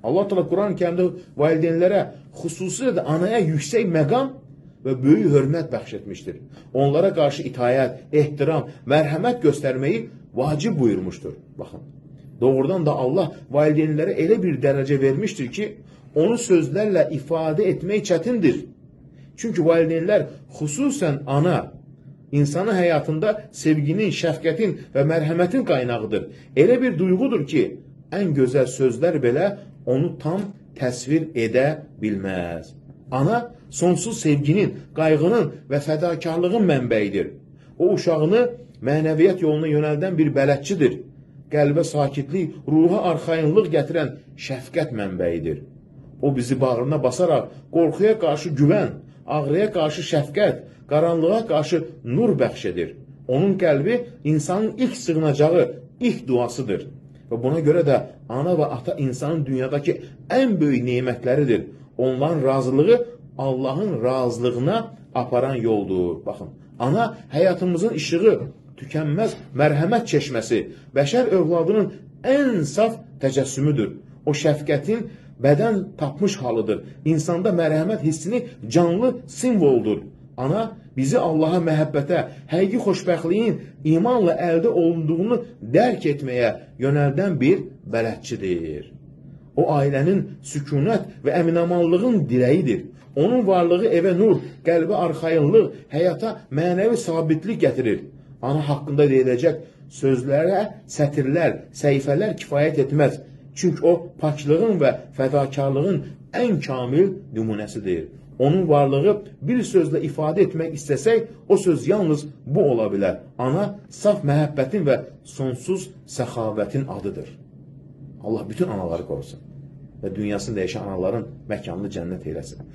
Allah Teala Kur'an-ı Kerim'de valideynlere, xüsusilə də anaya yüksək məqam və böyük hörmət bəxş etmişdir. Onlara qarşı itayət, ehtiram, mərhəmət göstərməyi vacib buyurmuşdur. Baxın, doğrudan da Allah valideynlərə elə bir dərəcə vermişdir ki, onu sözlərlə ifadə etmək çətindir. Çünki valideynlər, xüsusən ana, insanın həyatında sevginin, şəfqətin və mərhəmətin qaynağıdır. Elə bir duyğudur ki, ən gözəl sözlər belə onu tam təsvir edə bilməz. Ana, sonsuz sevginin, qayğının və fədakarlığın mənbəyidir. O, uşağını mənəviyyat yoluna yönəldən bir bələdçidir. Qəlbə sakitlik, ruha arxayınlıq gətirən şəfqət mənbəyidir. O, bizi bağrına basaraq qorxuya qarşı güvən, ağrıya qarşı şəfqət, qaranlığa qarşı nur bəxş edir. Onun qəlbi insanın ilk sığınacağı, ilk duasıdır. Və buna görə də ana və ata insanın dünyadakı ən böyük nemətləridir. Onların razılığı Allahın razılığına aparan yoldur. Baxın, ana həyatımızın işığı, tükənməz mərhəmət çeşməsi, bəşər övladının ən saf təcəssümüdür. O şəfqətin bədən tapmış halıdır. İnsanda mərhəmət hissini canlı simvoldur. Ana bizi Allaha məhəbbətə, həqiqi xoşbəxtliyin imanla əldə olunduğunu dərk etməyə yönəldən bir bələdçidir. O ailənin sükunət və əminamanlığın dirəyidir. Onun varlığı evə nur, qəlbə arxayınlıq, həyata mənəvi sabitlik gətirir. Ana haqqında deyiləcək sözlərə sətirlər, səhifələr kifayət etməz. Çünki o paklığın və fədakarlığın ən kamil nümunəsidir. Onun varlığı bir sözlə ifadə etmək istəsək, o söz yalnız bu ola bilər. Ana saf məhəbbətin və sonsuz səxavətin adıdır. Allah bütün anaları qorusun və dünyasını dəyişən anaların məkanını cənnət eyləsin.